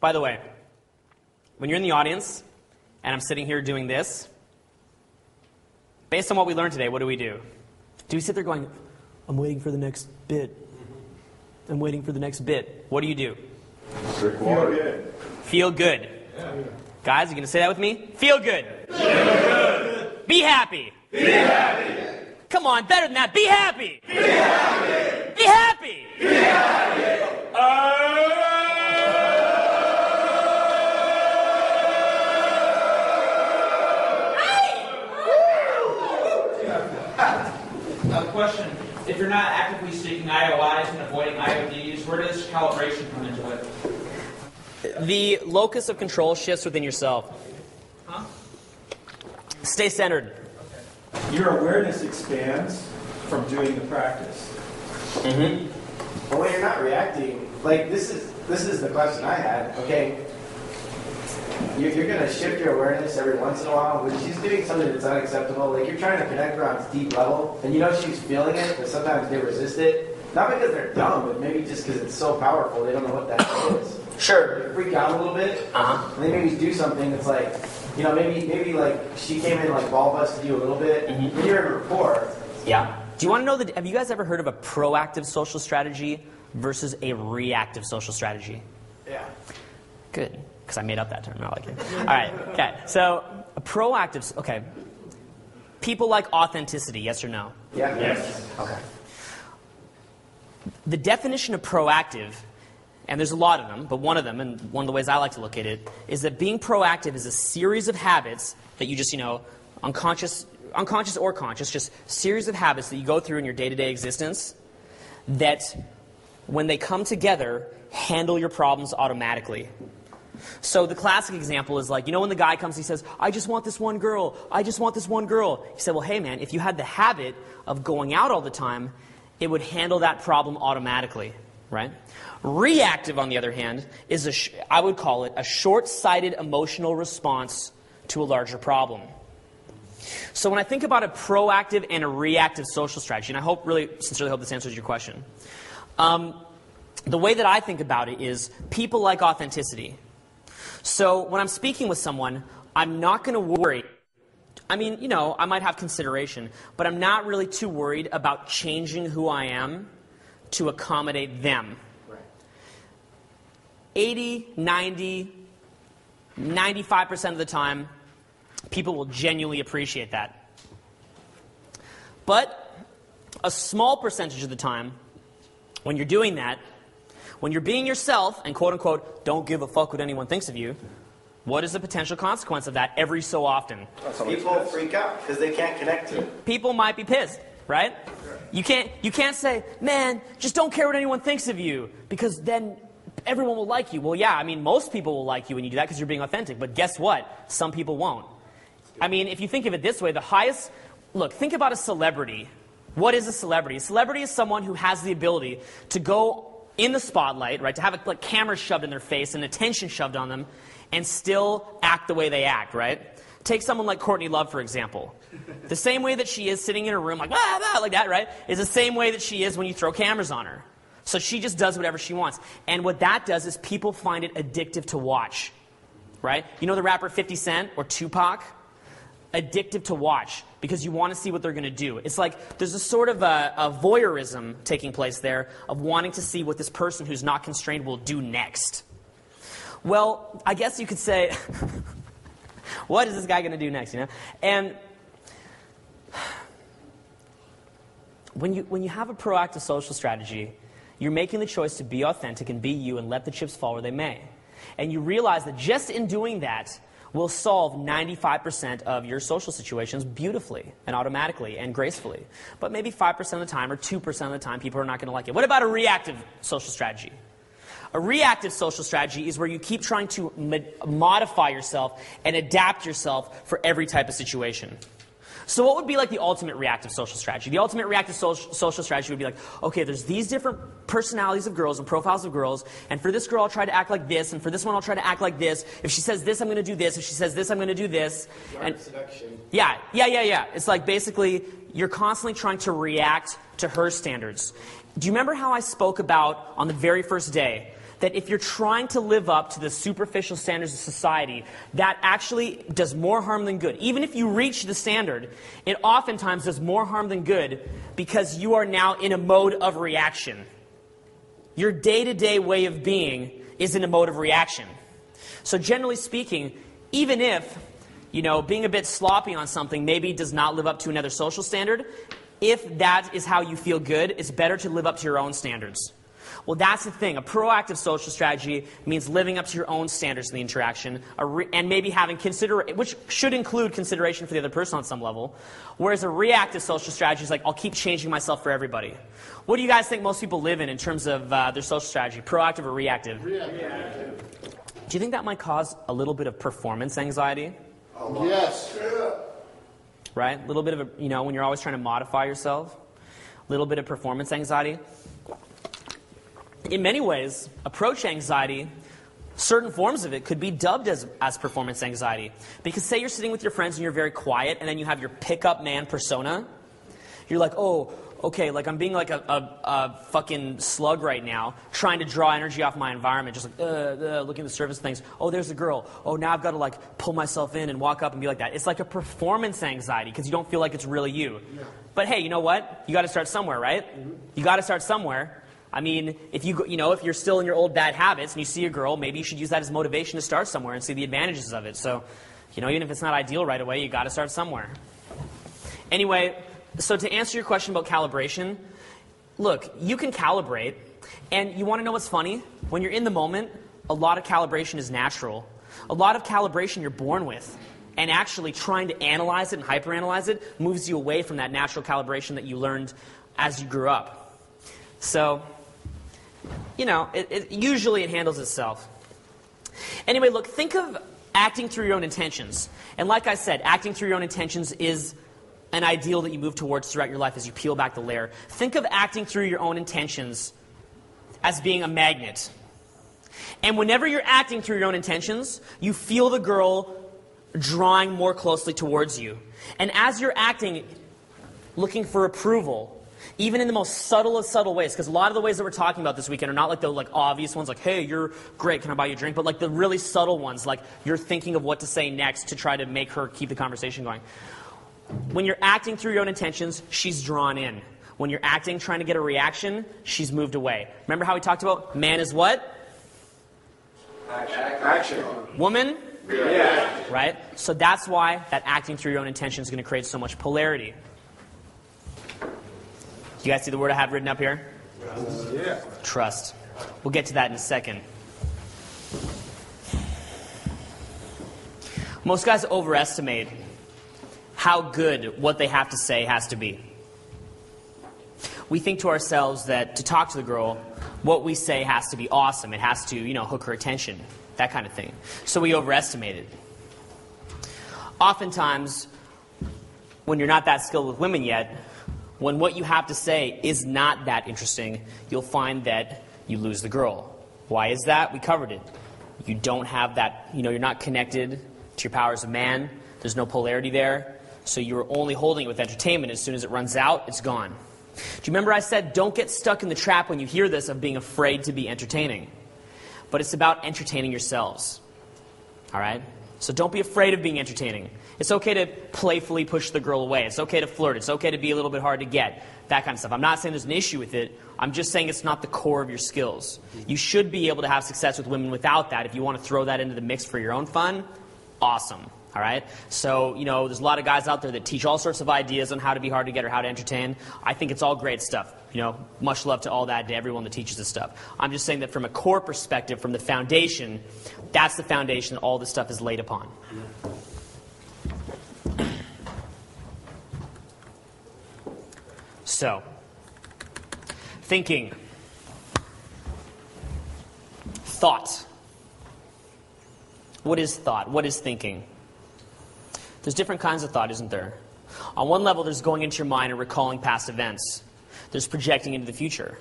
By the way, when you're in the audience and I'm sitting here doing this, based on what we learned today, what do we do? Do we sit there going, I'm waiting for the next bit. I'm waiting for the next bit. What do? Feel good. Feel good. Yeah. Guys, you going to say that with me? Feel good. Feel good. Be happy. Be happy. Come on, better than that. Be happy. Be happy. Be happy. Be happy. Question. If you're not actively seeking IOIs and avoiding IODs, where does calibration come into it? The locus of control shifts within yourself. Huh? Stay centered. Okay. Your awareness expands from doing the practice. Mm-hmm. But when you're not reacting, like this is the question I had. Okay, you're going to shift your awareness every once in a while. When she's doing something that's unacceptable, like you're trying to connect her on a deep level, and you know she's feeling it, but sometimes they resist it. Not because they're dumb, but maybe just because it's so powerful, they don't know what that is. Sure. They freak out a little bit, and they maybe do something that's like, you know, maybe like she came in like ball busted you a little bit, and you're in rapport. Yeah. Do you want to know that? Have you guys ever heard of a proactive social strategy versus a reactive social strategy? Yeah. Good. Because I made up that term. I like it. All right. Okay. So a proactive. Okay. People like authenticity. Yes or no? Yeah. Yes. Okay. The definition of proactive, and there's a lot of them, but one of them, and one of the ways I like to look at it, is that being proactive is a series of habits that you just, unconscious or conscious, just series of habits that you go through in your day-to-day existence that, when they come together, handle your problems automatically. So the classic example is like, when the guy comes, he says, I just want this one girl. I just want this one girl. He said, well, hey, man, if you had the habit of going out all the time, it would handle that problem automatically, right? Reactive, on the other hand, is I would call it a short-sighted emotional response to a larger problem. So when I think about a proactive and a reactive social strategy, and I sincerely hope this answers your question, the way that I think about it is people like authenticity. So when I'm speaking with someone, I'm not going to worry. I mean, I might have consideration, but I'm not really too worried about changing who I am to accommodate them. Right. 80, 90, 95% of the time, people will genuinely appreciate that. But a small percentage of the time, when you're doing that, when you're being yourself and quote-unquote don't give a fuck what anyone thinks of you, what is the potential consequence of that every so often? People freak out because they can't connect to it. People might be pissed, right? You can't say, man, just don't care what anyone thinks of you, because then everyone will like you. Well, yeah, I mean, most people will like you when you do that because you're being authentic. But guess what? Some people won't. I mean, if you think of it this way, think about a celebrity. What is a celebrity? A celebrity is someone who has the ability to go in the spotlight, right, to have like cameras shoved in their face and attention shoved on them, and still act the way they act, right? Take someone like Courtney Love, for example. The same way that she is sitting in her room like that, right, is the same way that she is when you throw cameras on her. So she just does whatever she wants. And what that does is people find it addictive to watch, right? You know the rapper 50 Cent or Tupac? Addictive to watch because you want to see what they're going to do. It's like there's a sort of a voyeurism taking place there of wanting to see what this person who's not constrained will do next. Well, I guess you could say, what is this guy going to do next, And when you have a proactive social strategy, you're making the choice to be authentic and be you and let the chips fall where they may. And you realize that just in doing that will solve 95% of your social situations beautifully and automatically and gracefully. But maybe 5% of the time or 2% of the time people are not going to like it. What about a reactive social strategy? A reactive social strategy is where you keep trying to modify yourself and adapt yourself for every type of situation. So what would be like the ultimate reactive social strategy? The ultimate reactive social strategy would be like, okay, there's these different personalities of girls and profiles of girls, and for this girl I'll try to act like this, and for this one I'll try to act like this. If she says this, I'm going to do this. If she says this, I'm going to do this. And seduction. Yeah. It's like basically you're constantly trying to react to her standards. Do you remember how I spoke about on the very first day that if you're trying to live up to the superficial standards of society, that actually does more harm than good. Even if you reach the standard, it oftentimes does more harm than good because you are now in a mode of reaction. Your day-to-day way of being is in a mode of reaction. So generally speaking, even if, being a bit sloppy on something maybe does not live up to another social standard, if that is how you feel good, it's better to live up to your own standards. Well, that's the thing. A proactive social strategy means living up to your own standards in the interaction, and maybe having which should include consideration for the other person on some level. Whereas a reactive social strategy is like, I'll keep changing myself for everybody. What do you guys think most people live in terms of their social strategy? Proactive or reactive? Reactive. Do you think that might cause a little bit of performance anxiety? Yes. Right? A little bit of, when you're always trying to modify yourself. A little bit of performance anxiety. In many ways, approach anxiety, certain forms of it could be dubbed as performance anxiety. Because say you're sitting with your friends and you're very quiet, and then you have your pickup man persona. You're like, oh, okay, like I'm being like a fucking slug right now, trying to draw energy off my environment, just like, looking at the surface of things. Oh, there's a girl. Oh, now I've got to like pull myself in and walk up and be like that. It's like a performance anxiety because you don't feel like it's really you. Yeah. But hey, you know what? You got to start somewhere, right? Mm-hmm. You got to start somewhere. I mean, if if you're still in your old bad habits and you see a girl, maybe you should use that as motivation to start somewhere and see the advantages of it. So, even if it's not ideal right away, you got to start somewhere. Anyway, so to answer your question about calibration, look, you can calibrate, and you want to know what's funny? When you're in the moment, a lot of calibration is natural. A lot of calibration you're born with. And actually trying to analyze it and hyperanalyze it moves you away from that natural calibration that you learned as you grew up. So, usually it handles itself. Anyway, look, think of acting through your own intentions. And like I said, acting through your own intentions is an ideal that you move towards throughout your life as you peel back the layer. Think of acting through your own intentions as being a magnet. And whenever you're acting through your own intentions, you feel the girl drawing more closely towards you. And as you're acting, looking for approval, even in the most subtle of subtle ways, because a lot of the ways that we're talking about this weekend are not like the obvious ones, like, hey, you're great, can I buy you a drink? But like the really subtle ones, like you're thinking of what to say next to try to make her keep the conversation going. When you're acting through your own intentions, she's drawn in. When you're acting, trying to get a reaction, she's moved away. Remember how we talked about man is what? Action. Woman? React. Right? So that's why that acting through your own intention is going to create so much polarity. You guys see the word I have written up here? Yeah. Trust. We'll get to that in a second. Most guys overestimate how good what they have to say has to be. We think to ourselves that to talk to the girl, what we say has to be awesome. It has to, hook her attention, that kind of thing. So we overestimate it. Oftentimes, when you're not that skilled with women yet, when what you have to say is not that interesting, you'll find that you lose the girl. Why is that? We covered it. You don't have that, you're not connected to your powers of man. There's no polarity there. So you're only holding it with entertainment. As soon as it runs out, it's gone. Do you remember I said, don't get stuck in the trap when you hear this of being afraid to be entertaining. But it's about entertaining yourselves. All right? So don't be afraid of being entertaining. It's okay to playfully push the girl away. It's okay to flirt. It's okay to be a little bit hard to get. That kind of stuff. I'm not saying there's an issue with it. I'm just saying it's not the core of your skills. You should be able to have success with women without that. If you want to throw that into the mix for your own fun, awesome. All right? So, there's a lot of guys out there that teach all sorts of ideas on how to be hard to get or how to entertain. I think it's all great stuff. Much love to all that, to everyone that teaches this stuff. I'm just saying that from a core perspective, from the foundation, that's the foundation that all this stuff is laid upon. So, thinking. Thought. What is thought? What is thinking? There's different kinds of thought, isn't there? On one level, there's going into your mind and recalling past events. There's projecting into the future.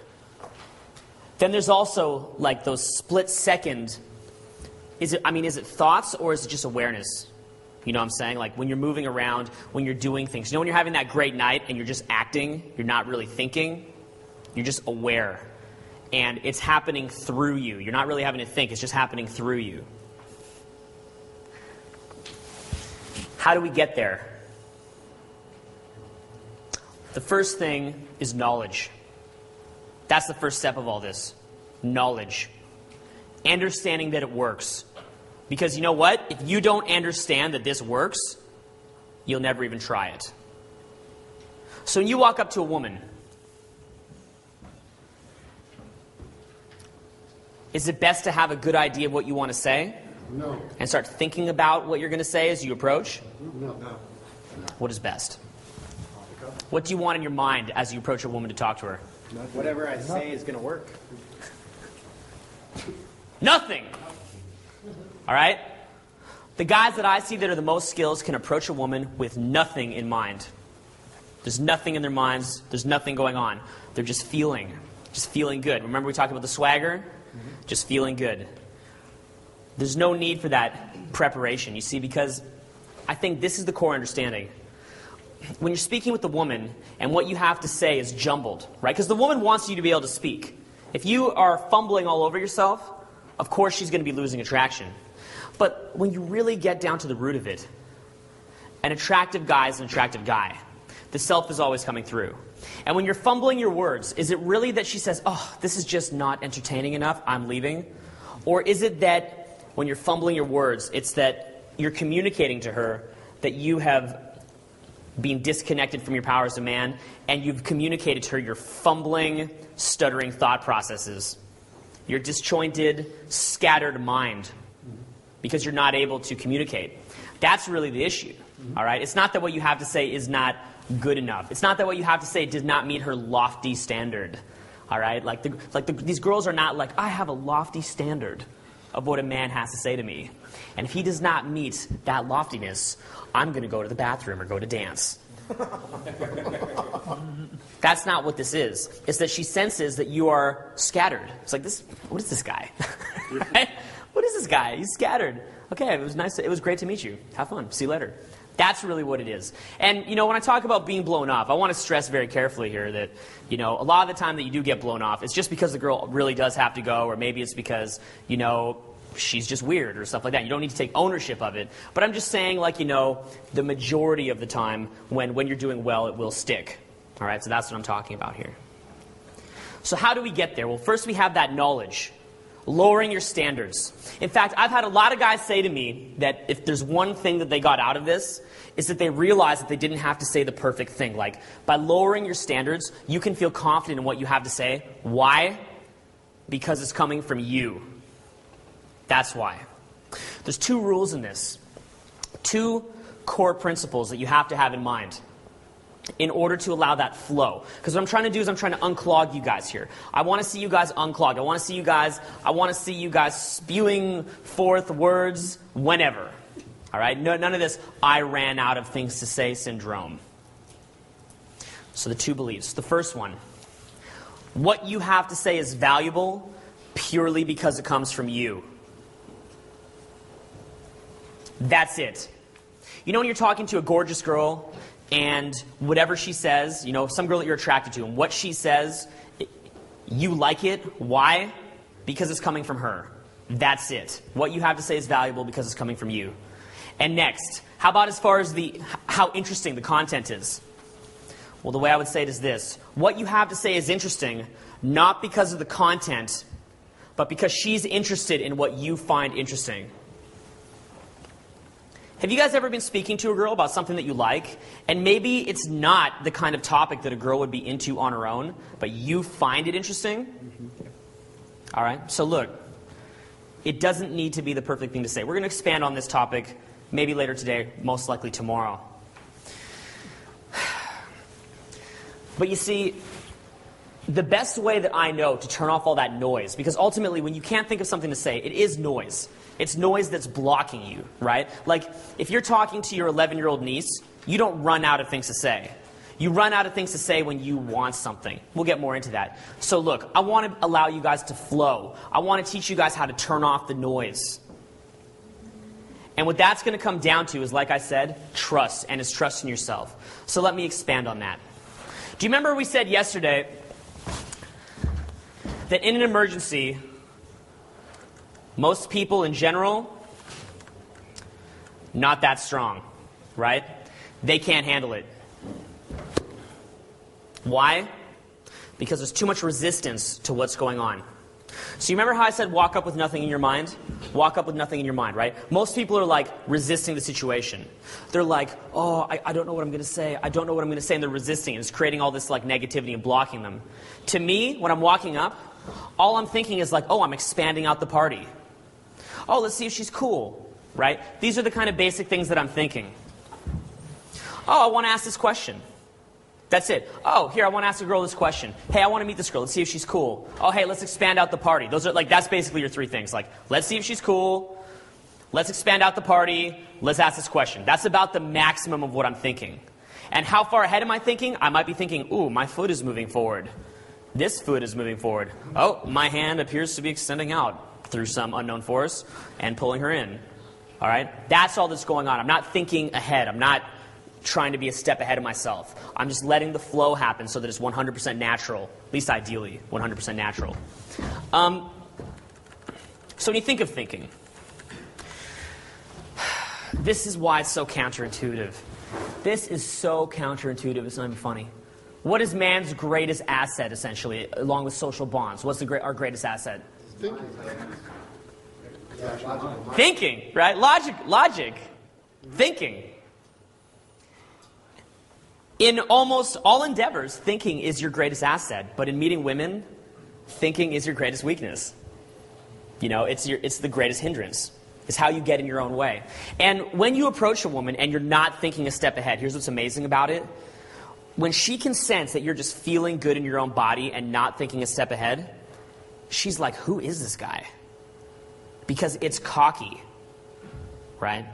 Then there's also like those split second. Is it thoughts or is it just awareness? You know what I'm saying? Like when you're moving around, when you're doing things. When you're having that great night and you're just acting, you're not really thinking, you're just aware. and it's happening through you. You're not really having to think, it's just happening through you. How do we get there? The first thing is knowledge. That's the first step of all this. Knowledge. Understanding that it works. Because you know what? If you don't understand that this works, you'll never even try it. So when you walk up to a woman, is it best to have a good idea of what you want to say? No. And start thinking about what you're going to say as you approach? No. What is best? What do you want in your mind as you approach a woman to talk to her? Whatever I say is going to work. Nothing! All right? The guys that I see that are the most skilled can approach a woman with nothing in mind. There's nothing in their minds. There's nothing going on. They're just feeling good. Remember we talked about the swagger? Just feeling good. There's no need for that preparation, you see, because I think this is the core understanding. When you're speaking with the woman and what you have to say is jumbled, right? Because the woman wants you to be able to speak. If you are fumbling all over yourself, of course she's going to be losing attraction. But when you really get down to the root of it, an attractive guy is an attractive guy. The self is always coming through. And when you're fumbling your words, is it really that she says, oh, this is just not entertaining enough, I'm leaving? Or is it that when you're fumbling your words, it's that you're communicating to her that you have been disconnected from your power as a man, and you've communicated to her your fumbling, stuttering thought processes, your disjointed, scattered mind, because you're not able to communicate. That's really the issue, all right? It's not that what you have to say is not good enough. It's not that what you have to say did not meet her lofty standard, all right? These girls are not like, I have a lofty standard of what a man has to say to me. And if he does not meet that loftiness, I'm going to go to the bathroom or go to dance. That's not what this is. It's that she senses that you are scattered. It's like, what is this guy? Right? What is this guy? He's scattered. Okay, it was nice. It was great to meet you. Have fun. See you later. That's really what it is. And, when I talk about being blown off, I want to stress very carefully here that, a lot of the time that you do get blown off, it's just because the girl really does have to go, or maybe it's because, she's just weird or stuff like that. You don't need to take ownership of it. But I'm just saying, the majority of the time when you're doing well, it will stick. All right, so that's what I'm talking about here. So how do we get there? Well, first we have that knowledge. Lowering your standards. In fact, I've had a lot of guys say to me that if there's one thing that they got out of this, is that they realized that they didn't have to say the perfect thing. Like, by lowering your standards, you can feel confident in what you have to say. Why? Because it's coming from you. That's why. There's two rules in this. Two core principles that you have to have in mind in order to allow that flow. Because what I'm trying to do is I'm trying to unclog you guys here. I want to see you guys unclogged. I want to see you guys spewing forth words whenever. All right? None of this I ran out of things to say syndrome. So the two beliefs. The first one, what you have to say is valuable purely because it comes from you. That's it. When you're talking to a gorgeous girl and whatever she says, some girl that you're attracted to, and what she says, you like it. Why? Because it's coming from her. That's it. What you have to say is valuable because it's coming from you. And next, how about as far as how interesting the content is? Well, the way I would say it is this. What you have to say is interesting, not because of the content, but because she's interested in what you find interesting. Have you guys ever been speaking to a girl about something that you like, and maybe it's not the kind of topic that a girl would be into on her own, but you find it interesting? All right, so look, it doesn't need to be the perfect thing to say. We're going to expand on this topic maybe later today, most likely tomorrow. But you see, the best way that I know to turn off all that noise, because ultimately when you can't think of something to say, it is noise. It's noise that's blocking you, right? Like, if you're talking to your 11-year-old niece, you don't run out of things to say. You run out of things to say when you want something. We'll get more into that. So look, I want to allow you guys to flow. I want to teach you guys how to turn off the noise. And what that's going to come down to is, like I said, trust, and it's trust in yourself. So let me expand on that. Do you remember we said yesterday that in an emergency, most people in general, not that strong, right? They can't handle it. Why? Because there's too much resistance to what's going on. So you remember how I said walk up with nothing in your mind? Walk up with nothing in your mind, right? Most people are like resisting the situation. They're like, oh, I don't know what I'm going to say. I don't know what I'm going to say. And they're resisting. And it's creating all this like negativity and blocking them. To me, when I'm walking up, all I'm thinking is like, oh, I'm expanding out the party. Oh, let's see if she's cool, right? These are the kind of basic things that I'm thinking. Oh, I want to ask this question. That's it. Oh, here, I want to ask a girl this question. Hey, I want to meet this girl. Let's see if she's cool. Oh, hey, let's expand out the party. Those are like, that's basically your three things. Like, let's see if she's cool. Let's expand out the party. Let's ask this question. That's about the maximum of what I'm thinking. And how far ahead am I thinking? I might be thinking, ooh, my foot is moving forward. This foot is moving forward. Oh, my hand appears to be extending out through some unknown force and pulling her in. All right? That's all that's going on. I'm not thinking ahead. I'm not trying to be a step ahead of myself. I'm just letting the flow happen so that it's 100% natural, at least ideally, 100% natural. So when you think of thinking, this is why it's so counterintuitive. This is so counterintuitive, it's not even funny. What is man's greatest asset, essentially, along with social bonds? What's our greatest asset? Thinking, right? Logic. Thinking. In almost all endeavors, thinking is your greatest asset. But in meeting women, thinking is your greatest weakness. You know, it's the greatest hindrance. It's how you get in your own way. And when you approach a woman and you're not thinking a step ahead, here's what's amazing about it. When she can sense that you're just feeling good in your own body and not thinking a step ahead, she's like, who is this guy? Because it's cocky, right?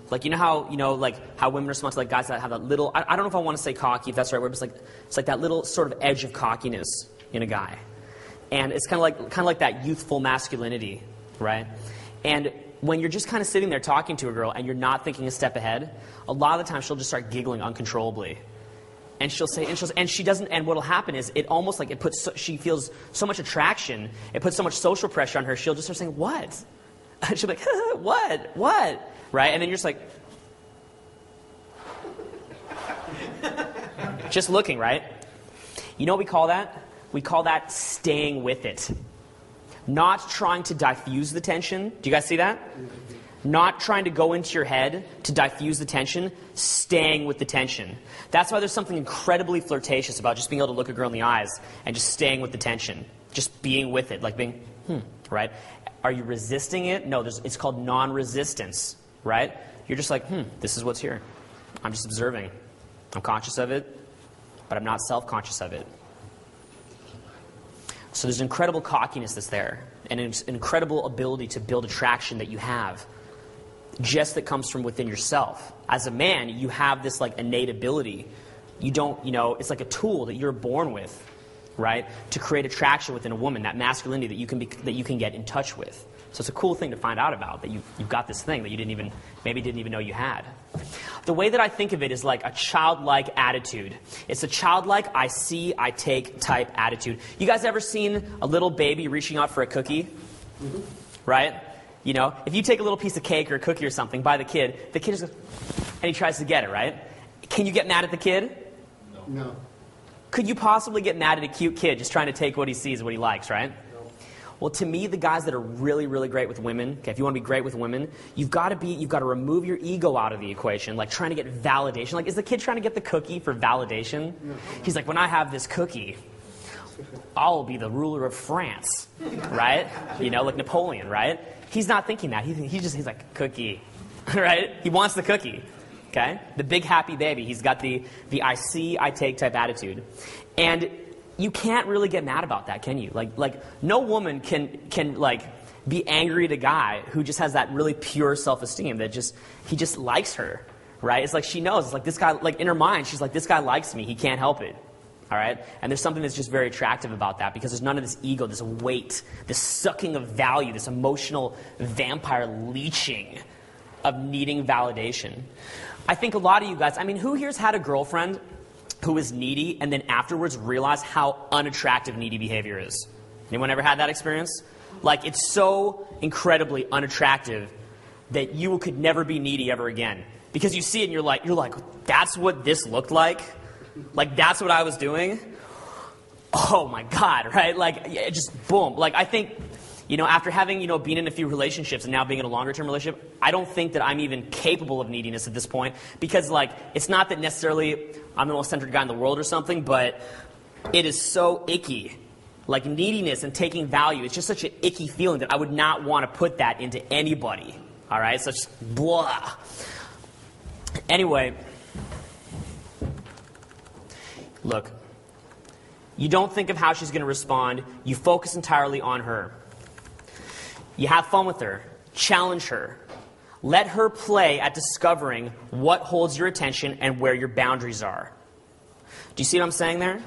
Like, you know how women respond to like guys that have that little, I don't know if I want to say cocky, if that's the right word, but it's like that little sort of edge of cockiness in a guy. And it's kind of like that youthful masculinity, right? And when you're just kind of sitting there talking to a girl and you're not thinking a step ahead, a lot of the time she'll just start giggling uncontrollably. And she'll say, and she doesn't, and what'll happen is it almost like she feels so much attraction, it puts so much social pressure on her, she'll just start saying, what? And she'll be like, what? Right? And then you're just like, just looking, right? You know what we call that? We call that staying with it. Not trying to diffuse the tension. Do you guys see that? Not trying to go into your head to diffuse the tension, staying with the tension. That's why there's something incredibly flirtatious about just being able to look a girl in the eyes and just staying with the tension. Just being with it, like being, right? Are you resisting it? No, it's called non-resistance, right? You're just like, this is what's here. I'm just observing. I'm conscious of it, but I'm not self-conscious of it. So there's incredible cockiness that's there, and an incredible ability to build attraction that you have, just that comes from within yourself. As a man, you have this like innate ability. You don't, it's like a tool that you're born with, right? To create attraction within a woman, that masculinity that you can get in touch with. So it's a cool thing to find out about, that you've got this thing that you maybe didn't even know you had. The way that I think of it is like a childlike attitude. It's a childlike, I see, I take type attitude. You guys ever seen a little baby reaching out for a cookie? Mm-hmm. Right? You know, if you take a little piece of cake or a cookie or something by the kid just goes, and he tries to get it, right? Can you get mad at the kid? No. Could you possibly get mad at a cute kid just trying to take what he sees, what he likes, right? Well, to me, the guys that are really, really great with women, okay, if you want to be great with women, you've got to remove your ego out of the equation, like trying to get validation. Like, is the kid trying to get the cookie for validation? No. He's like, when I have this cookie, I'll be the ruler of France, right? Like Napoleon, right? He's not thinking that. He's like, cookie, right? He wants the cookie, okay? The big happy baby. He's got the I see, I take type attitude. And you can't really get mad about that, can you? Like no woman can like be angry at a guy who just has that really pure self-esteem that he just likes her, right? It's like she knows. It's like this guy, like in her mind, she's like, this guy likes me. He can't help it, all right? And there's something that's just very attractive about that because there's none of this ego, this weight, this sucking of value, this emotional vampire leeching of needing validation. I think a lot of you guys, who here's had a girlfriend who is needy and then afterwards realize how unattractive needy behavior is? Anyone ever had that experience? Like, it's so incredibly unattractive that you could never be needy ever again. Because you see it and you're like, that's what this looked like? Like, that's what I was doing? Oh my God, right? Like, it just boom. Like, I think, after having, been in a few relationships and now being in a longer term relationship, I don't think that I'm even capable of neediness at this point. Because, like, it's not that necessarily I'm the most centered guy in the world or something, but it is so icky. Like, neediness and taking value, it's just such an icky feeling that I would not want to put that into anybody. All right? So it's just blah. Anyway, look, you don't think of how she's going to respond. You focus entirely on her. You have fun with her. Challenge her. Let her play at discovering what holds your attention and where your boundaries are. Do you see what I'm saying there?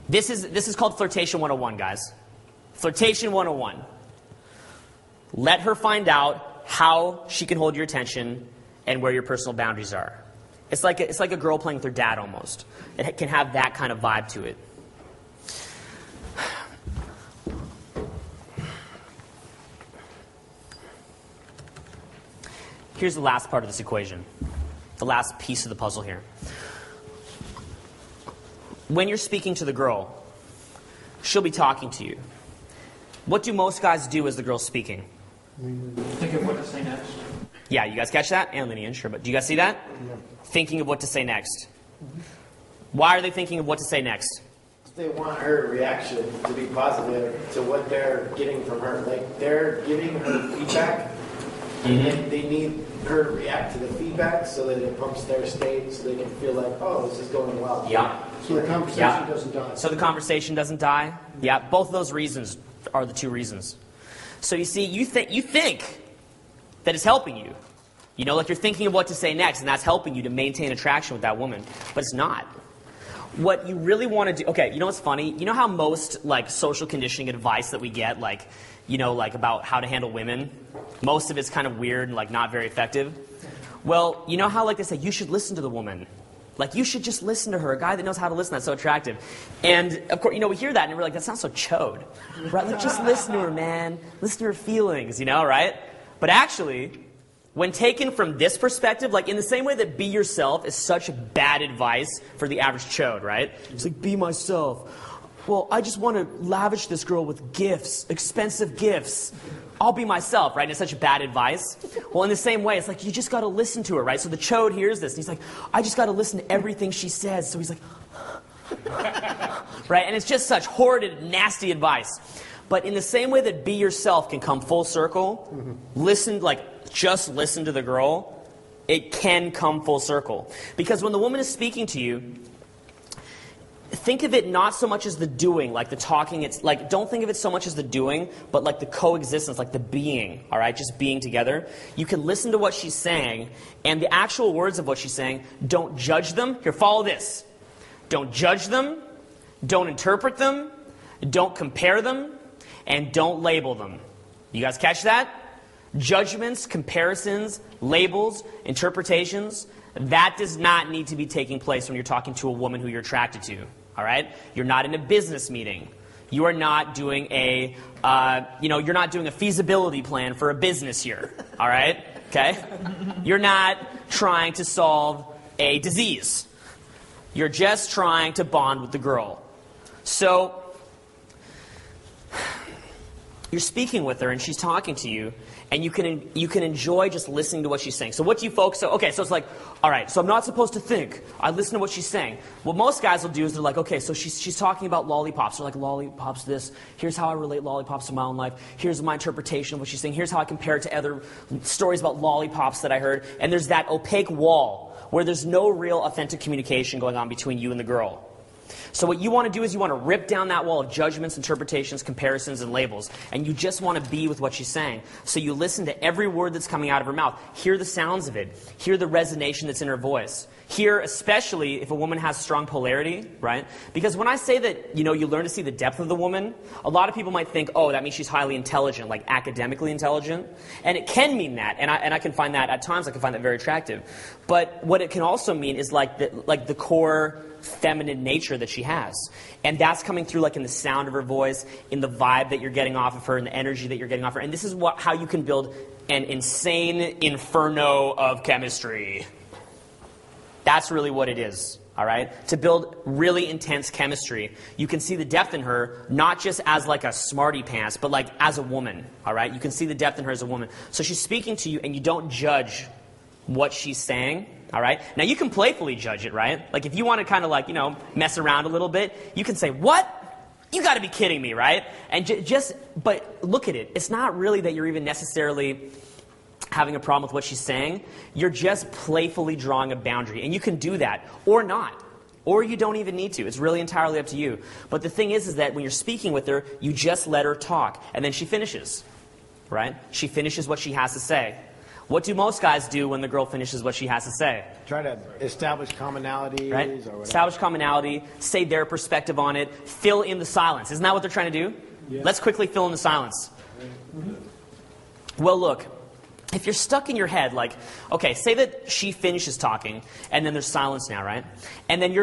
This is called Flirtation 101, guys. Flirtation 101. Let her find out how she can hold your attention and where your personal boundaries are. It's like a girl playing with her dad almost. It can have that kind of vibe to it. Here's the last part of this equation. The last piece of the puzzle here. When you're speaking to the girl, she'll be talking to you. What do most guys do as the girl's speaking? Think of what to say next. Yeah, you guys catch that? And Linian, sure. But do you guys see that? Yeah. Thinking of what to say next. Why are they thinking of what to say next? They want her reaction to be positive to what they're getting from her. Like, they're giving her feedback, and they need her to react to the feedback so that it pumps their state so they can feel like, oh, this is going well. Yeah. So the conversation doesn't die. So the conversation doesn't die? Yeah, both of those reasons are the two reasons. So you see, you think that it's helping you. Like you're thinking of what to say next, and that's helping you to maintain attraction with that woman. But it's not. What you really want to do... Okay, you know what's funny? You know how most, like, social conditioning advice that we get, like, about how to handle women? Most of it's kind of weird and, like, not very effective. Well, you know how, like, they say, you should listen to the woman. Like, you should just listen to her. A guy that knows how to listen, that's so attractive. And, of course, we hear that, and we're like, that sounds so chode. Right? Like, just listen to her, man. Listen to her feelings, right? But actually, when taken from this perspective, like, in the same way that be yourself is such bad advice for the average chode, right? It's like, be myself. Well, I just want to lavish this girl with gifts, expensive gifts. I'll be myself, right? And it's such bad advice. Well, in the same way, it's like, you just got to listen to her, right? So the chode hears this, and he's like, I just got to listen to everything she says. So he's like, right? And it's just such horrid, nasty advice. But in the same way that be yourself can come full circle, just listen to the girl, it can come full circle. Because when the woman is speaking to you, think of it not so much as the doing, like the talking. It's like, don't think of it so much as the doing, but like the coexistence, like the being, all right? Just being together. You can listen to what she's saying, and the actual words of what she's saying, don't judge them. Here, follow this. Don't judge them, don't interpret them, don't compare them, and don't label them. You guys catch that? Judgments, comparisons, labels, interpretations, that does not need to be taking place when you're talking to a woman who you're attracted to. All right? You're not in a business meeting. You are not doing you're not doing a feasibility plan for a business here. All right? Okay? You're not trying to solve a disease. You're just trying to bond with the girl. So, you're speaking with her and she's talking to you, and you can enjoy just listening to what she's saying. So what do you focus on? Okay, so it's like, all right, so I'm not supposed to think. I listen to what she's saying. What most guys will do is they're like, okay, so she's talking about lollipops. They're like, lollipops this. Here's how I relate lollipops to my own life. Here's my interpretation of what she's saying. Here's how I compare it to other stories about lollipops that I heard. And there's that opaque wall where there's no real authentic communication going on between you and the girl. So what you want to do is you want to rip down that wall of judgments, interpretations, comparisons, and labels. And you just want to be with what she's saying. So you listen to every word that's coming out of her mouth. Hear the sounds of it. Hear the resonation that's in her voice. Here, especially if a woman has strong polarity, right? Because when I say that, you learn to see the depth of the woman, a lot of people might think, oh, that means she's highly intelligent, like academically intelligent. And it can mean that, and I can find that, at times I can find that very attractive. But what it can also mean is like the core feminine nature that she has. And that's coming through like in the sound of her voice, in the vibe that you're getting off of her, and the energy that you're getting off her. And this is how you can build an insane inferno of chemistry. That's really what it is, all right? To build really intense chemistry, you can see the depth in her, not just as like a smarty pants, but like as a woman, all right? You can see the depth in her as a woman. So she's speaking to you, and you don't judge what she's saying, all right? Now, you can playfully judge it, right? Like, if you want to kind of like, mess around a little bit, you can say, what? You got to be kidding me, right? And but look at it. It's not really that you're even necessarily having a problem with what she's saying. You're just playfully drawing a boundary. And you can do that, or not. Or you don't even need to. It's really entirely up to you. But the thing is that when you're speaking with her, you just let her talk. And then she finishes, right? She finishes what she has to say. What do most guys do when the girl finishes what she has to say? Try to establish commonalities right? or whatever. Establish commonality, say their perspective on it, fill in the silence. Isn't that what they're trying to do? Yeah. Let's quickly fill in the silence. Well, look, if you're stuck in your head, like, okay, say that she finishes talking, and then there's silence now, right? And then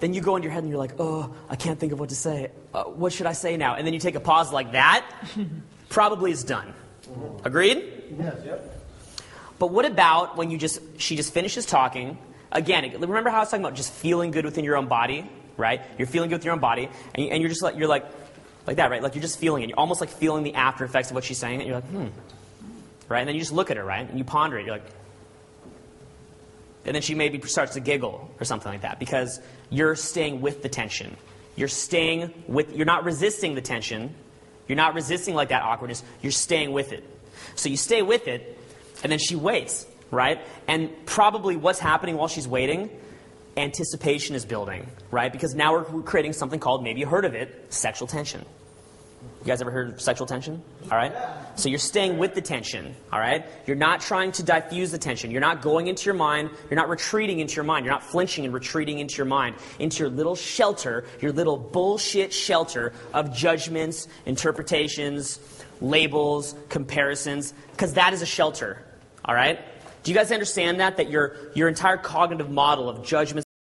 then you go in your head and you're like, oh, I can't think of what to say. What should I say now? And then you take a pause like that, probably is done. Agreed? Yes. Yep. But what about when she just finishes talking? Again, remember how I was talking about just feeling good within your own body, right? You're feeling good with your own body, and you're just like that, right? Like you're just feeling it. You're almost like feeling the after effects of what she's saying, and you're like, right? And then you just look at her, right? And you ponder it. You're like, and then she maybe starts to giggle or something like that because you're staying with the tension. You're not resisting the tension. You're not resisting like that awkwardness. You're staying with it. So you stay with it. And then she waits, right? And probably what's happening while she's waiting, anticipation is building, right? Because now we're creating something called, maybe you heard of it, sexual tension. You guys ever heard of sexual tension? All right? So you're staying with the tension, all right? You're not trying to diffuse the tension. You're not going into your mind. You're not retreating into your mind. You're not flinching and retreating into your mind, into your little shelter, your little bullshit shelter of judgments, interpretations, labels, comparisons, because that is a shelter. All right? Do you guys understand that your entire cognitive model of judgments,